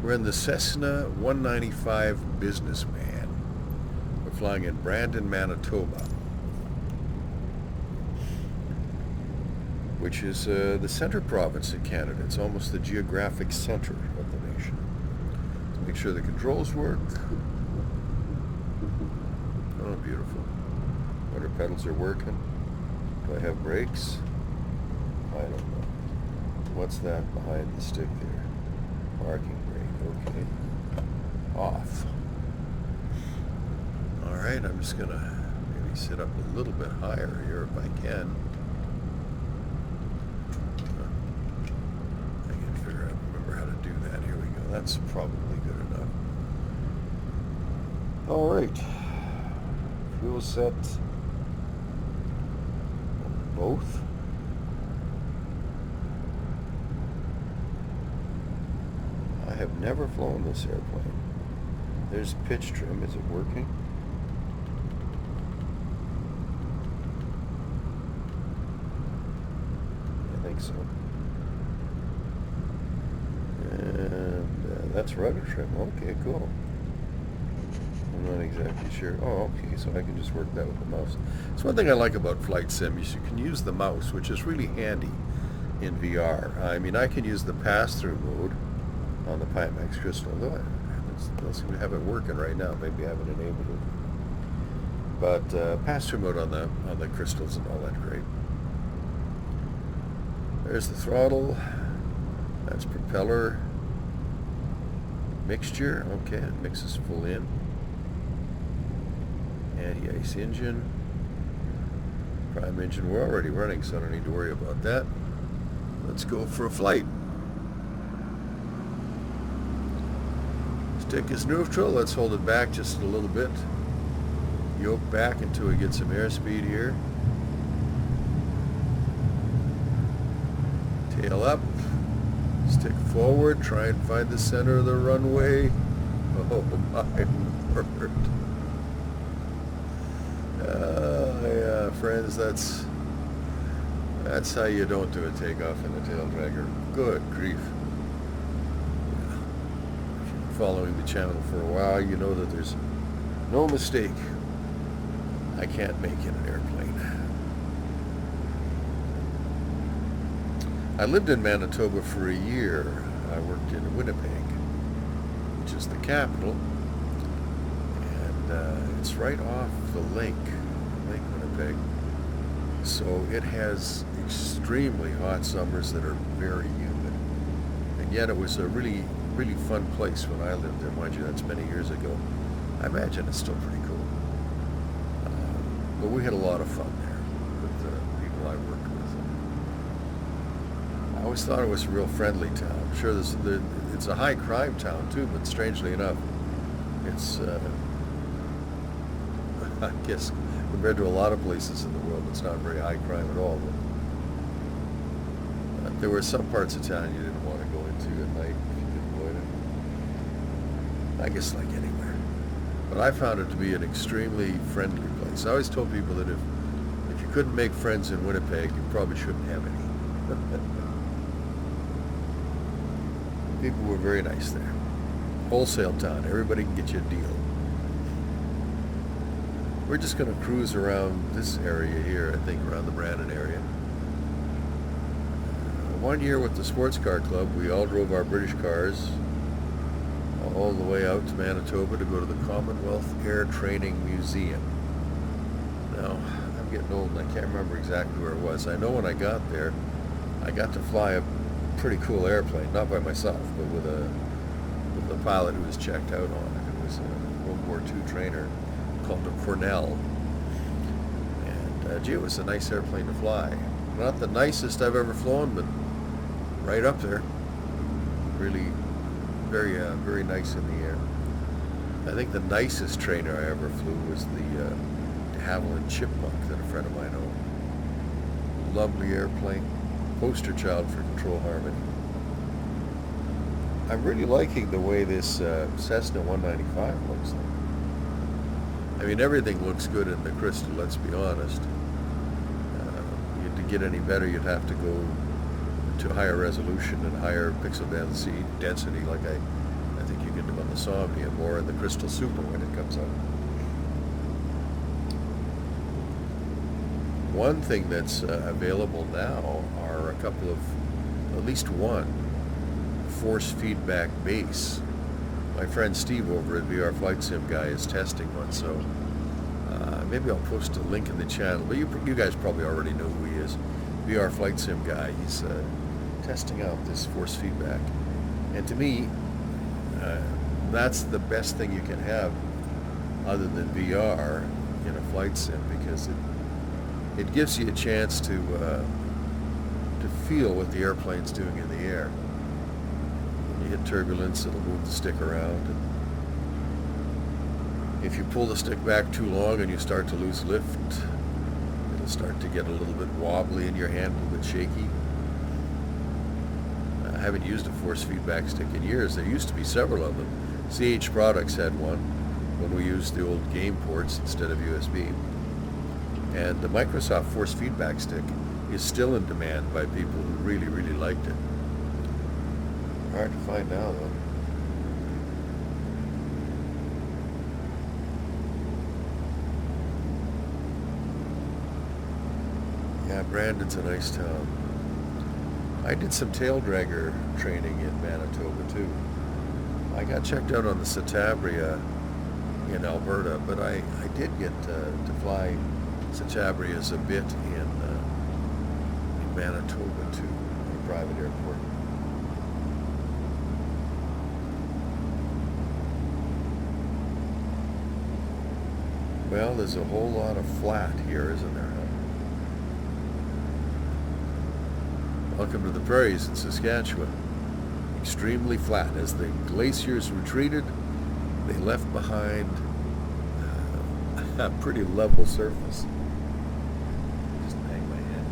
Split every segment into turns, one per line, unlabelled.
We're in the Cessna 195 Businessman. We're flying in Brandon, Manitoba, which is the center province in Canada. It's almost the geographic center of the nation. Let's make sure the controls work. Oh, beautiful. Rudder pedals are working. Do I have brakes? I don't know. What's that behind the stick there? Parking brake, okay. Off. Alright, I'm just gonna maybe sit up a little bit higher here if I can. I can figure out, remember how to do that. Here we go. That's probably good enough. Alright. Fuel set. Both. I have never flown this airplane. There's pitch trim. Is it working? I think so. And that's rudder trim. Okay, cool. I'm not exactly sure. Oh, okay, so I can just work that with the mouse. It's one thing I like about Flight Sim is you can use the mouse, which is really handy in VR. I mean, I can use the pass-through mode on the Pimax Crystal, though I don't seem to have it working right now. Maybe I haven't enabled it. But pass-through mode on the crystals and all that great. There's the throttle. That's propeller mixture. Okay, it mixes full in. Anti-ice engine. Prime engine. We're already running, so I don't need to worry about that. Let's go for a flight. Stick is neutral. Let's hold it back just a little bit. Yoke back until we get some airspeed here. Tail up. Stick forward. Try and find the center of the runway. Oh my word. Yeah, friends, that's how you don't do a takeoff in a tail dragger. Good grief. If you've been following the channel for a while, you know that there's no mistake I can't make in an airplane. I lived in Manitoba for a year. I worked in Winnipeg, which is the capital, and it's right off the Lake Winnipeg. So it has extremely hot summers that are very humid, and yet it was a really, really fun place when I lived there. Mind you, that's many years ago. I imagine it's still pretty cool. But we had a lot of fun there with the people I worked with. I always thought it was a real friendly town. I'm sure it's a high crime town too, but strangely enough, it's I guess compared to a lot of places in the world, it's not very high crime at all. But there were some parts of town you didn't want to go into at night if you could avoid it. I guess like anywhere. But I found it to be an extremely friendly place. I always told people that if you couldn't make friends in Winnipeg, you probably shouldn't have any. People were very nice there. Wholesale town. Everybody can get you a deal. We're just going to cruise around this area here, I think, around the Brandon area. One year with the Sports Car Club, we all drove our British cars all the way out to Manitoba to go to the Commonwealth Air Training Museum. Now, I'm getting old and I can't remember exactly where it was. I know when I got there, I got to fly a pretty cool airplane, not by myself, but with a pilot who was checked out on it. It was a World War II trainer called a Cornell. And gee, it was a nice airplane to fly. Not the nicest I've ever flown, but right up there. Really very, very nice in the air. I think the nicest trainer I ever flew was the de Havilland Chipmunk that a friend of mine owned. Lovely airplane. Poster child for control harmony. I'm really liking the way this Cessna 195 looks like. I mean, everything looks good in the crystal, let's be honest. To get any better, you'd have to go to higher resolution and higher pixel density like I insomnia, more in the Crystal Super when it comes out. One thing that's available now are a couple of, at least one, force feedback base. My friend Steve over at VR Flight Sim Guy is testing one, so maybe I'll post a link in the channel, but you guys probably already know who he is. VR Flight Sim Guy. He's testing out this force feedback, and to me, that's the best thing you can have other than VR in a flight sim, because it gives you a chance to feel what the airplane's doing in the air. When you hit turbulence, it'll move the stick around, and if you pull the stick back too long and you start to lose lift, it'll start to get a little bit wobbly in your hand, a little bit shaky. I haven't used a force feedback stick in years. There used to be several of them. CH Products had one when we used the old game ports instead of USB. And the Microsoft force feedback stick is still in demand by people who really, really liked it. Hard to find now, though. Yeah, Brandon's a nice town. I did some tail dragger training in Manitoba too. I got checked out on the Citabria in Alberta, but I did get to fly Citabrias a bit in Manitoba too, a private airport. Well, there's a whole lot of flat here, isn't there? Welcome to the prairies in Saskatchewan. Extremely flat. As the glaciers retreated, they left behind a pretty level surface. Just hang my head.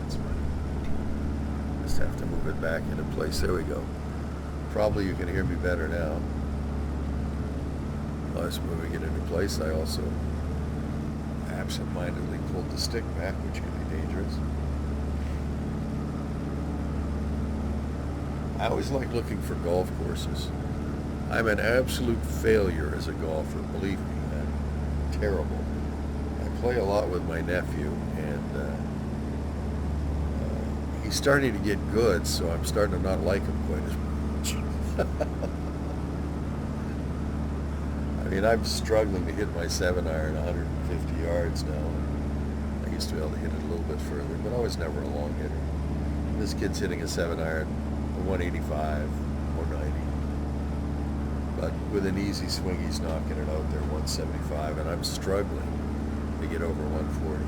That's fine. Just have to move it back into place. There we go. Probably you can hear me better now. While I was moving it into place, I also absent-mindedly pulled the stick back, which can be dangerous. I always like looking for golf courses. I'm an absolute failure as a golfer, believe me. I'm terrible. I play a lot with my nephew, and he's starting to get good, so I'm starting to not like him quite as much. I mean, I'm struggling to hit my 7-iron 150 yards now. I used to be able to hit it a little bit further, but I was never a long hitter. This kid's hitting a 7-iron, a 185, 190. But with an easy swing, he's knocking it out there, 175, and I'm struggling to get over 140.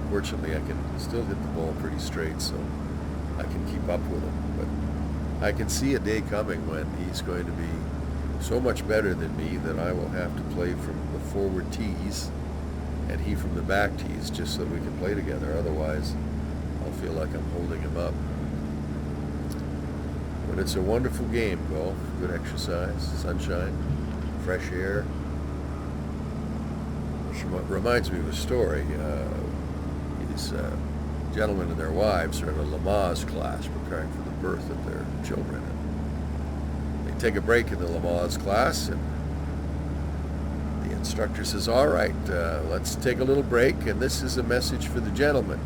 Fortunately, I can still hit the ball pretty straight, so I can keep up with him. But I can see a day coming when he's going to be so much better than me that I will have to play from the forward tees and he from the back tees, just so that we can play together. Otherwise, I'll feel like I'm holding him up. But it's a wonderful game, golf. Good exercise, sunshine, fresh air. Which reminds me of a story. These gentlemen and their wives are in a Lamaze class preparing for the birth of their children. And they take a break in the Lamaze class, and the instructor says, all right, let's take a little break, and this is a message for the gentlemen.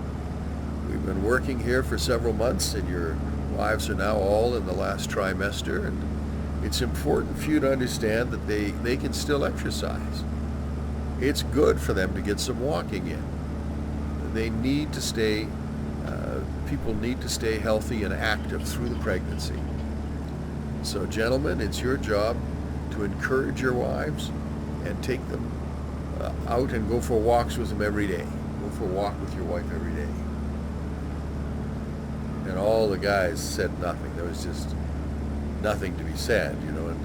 We've been working here for several months, and your wives are now all in the last trimester, and it's important for you to understand that they can still exercise. It's good for them to get some walking in. They need to stay, people need to stay healthy and active through the pregnancy. So gentlemen, it's your job to encourage your wives and take them out and go for walks with them every day. Go for a walk with your wife every day. And all the guys said nothing. There was just nothing to be said, you know.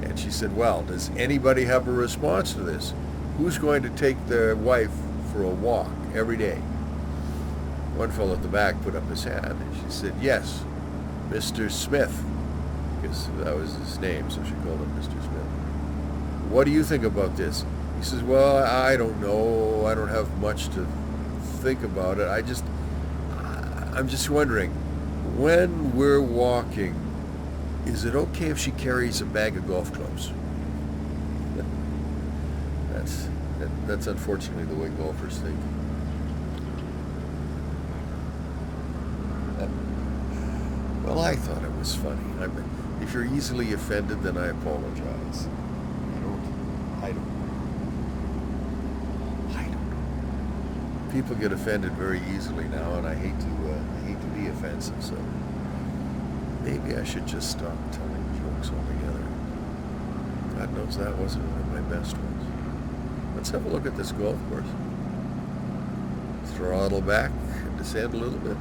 And she said, well, does anybody have a response to this? Who's going to take their wife for a walk every day? One fellow at the back put up his hand, and she said, yes, Mr. Smith, because that was his name, so she called him Mr. Smith. What do you think about this? He says, well, I don't know. I don't have much to think about it. I'm just wondering, when we're walking, is it okay if she carries a bag of golf clubs? That's that's unfortunately the way golfers think. Well, I thought it was funny. If you're easily offended, then I apologize. I don't know. People get offended very easily now, and I hate to be offensive. So maybe I should just stop telling jokes altogether. God knows that wasn't one of my best ones. Let's have a look at this golf course. Throttle back and descend a little bit.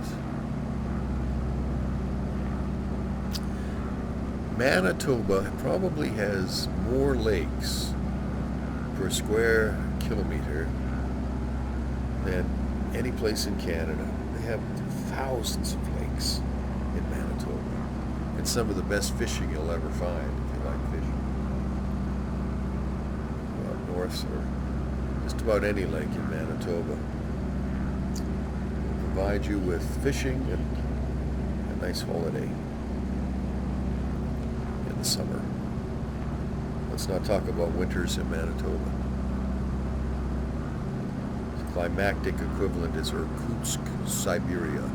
Manitoba probably has more lakes per square kilometer than any place in Canada. They have thousands of lakes in Manitoba. It's some of the best fishing you'll ever find if you like fishing. Go up north or just about any lake in Manitoba will provide you with fishing and a nice holiday in the summer. Let's not talk about winters in Manitoba. The climactic equivalent is Irkutsk, Siberia.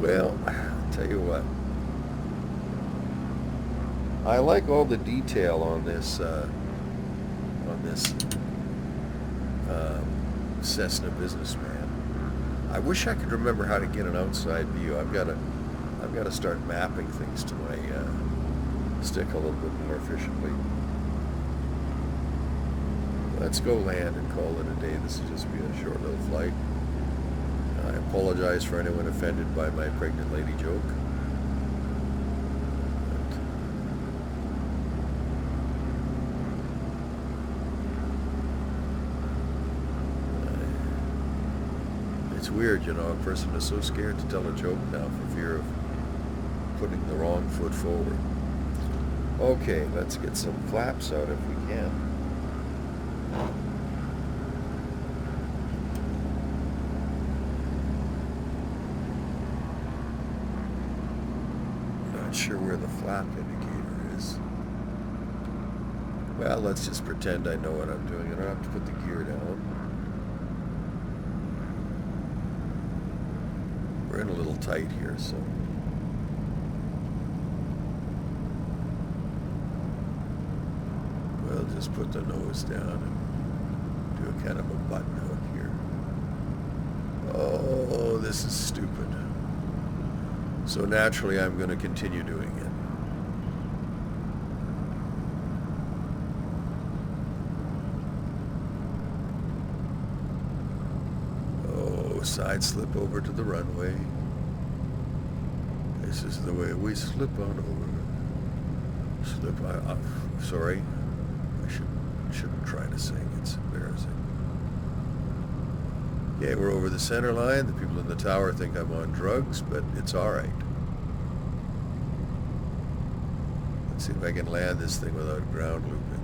Well, I'll tell you what. I like all the detail on this Cessna businessman. I wish I could remember how to get an outside view. I've got to start mapping things to my stick a little bit more efficiently. Let's go land and call it a day. This will just be a short little flight. I apologize for anyone offended by my pregnant lady joke. It's weird, you know, a person is so scared to tell a joke now for fear of putting the wrong foot forward. Okay, let's get some flaps out if we can. Not sure where the flap indicator is. Well, let's just pretend I know what I'm doing. I don't have to put the gear down. We're in a little tight here, so we'll just put the nose down and do a kind of a button hook here. Oh, this is stupid. So naturally, I'm going to continue doing it. Side slip over to the runway. This is the way we slip on over. Sorry. I shouldn't try to sing. It's embarrassing. Okay, we're over the center line. The people in the tower think I'm on drugs, but it's all right. Let's see if I can land this thing without ground looping.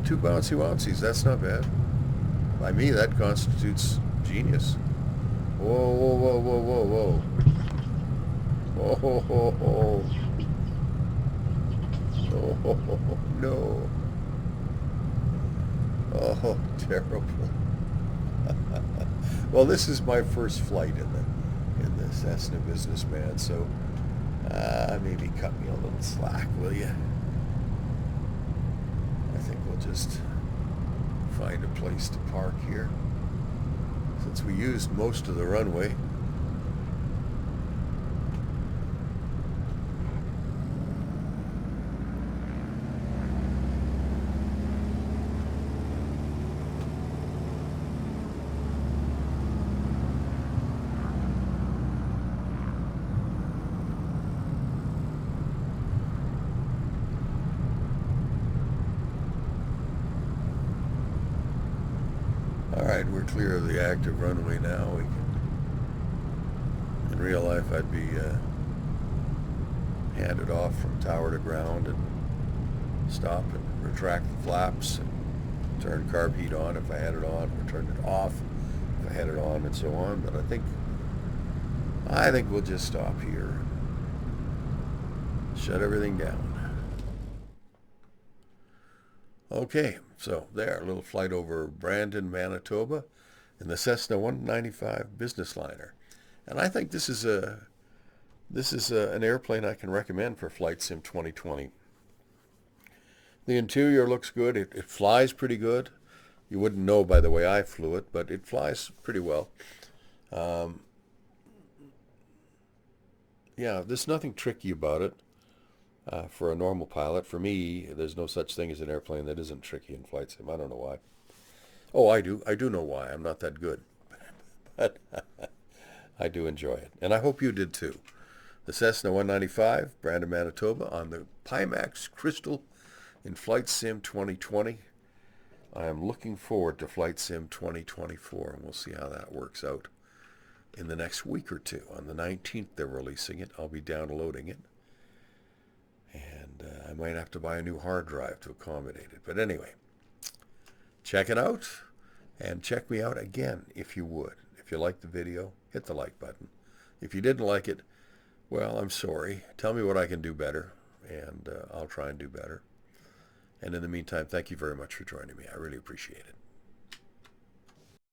2 bouncy womsies, that's not bad. By me, that constitutes genius. Whoa, whoa, whoa, whoa, whoa, whoa. Oh, oh, oh, oh. Oh, no. Oh, terrible. Well, this is my first flight in the Cessna businessman, so maybe cut me a little slack, will you? We'll just find a place to park here, since we used most of the runway. Alright, we're clear of the active runway now. We can real life, I'd be handed off from tower to ground and stop and retract the flaps and turn carb heat on if I had it on, or turn it off if I had it on, and so on. But I think we'll just stop here, shut everything down. Okay, so there, a little flight over Brandon, Manitoba, in the Cessna 195 business liner, and I think this is an airplane I can recommend for Flight Sim 2020. The interior looks good. It flies pretty good. You wouldn't know by the way I flew it, but it flies pretty well. Yeah, there's nothing tricky about it for a normal pilot. For me, there's no such thing as an airplane that isn't tricky in Flight Sim. I don't know why. Oh, I do. I do know why. I'm not that good. But I do enjoy it. And I hope you did too. The Cessna 195, Brandon, Manitoba, on the Pimax Crystal in Flight Sim 2020. I am looking forward to Flight Sim 2024, and we'll see how that works out in the next week or two. On the 19th, they're releasing it. I'll be downloading it. And I might have to buy a new hard drive to accommodate it. But anyway, check it out, and check me out again if you would. If you liked the video, hit the like button. If you didn't like it, well, I'm sorry. Tell me what I can do better, and I'll try and do better. And in the meantime, thank you very much for joining me. I really appreciate it.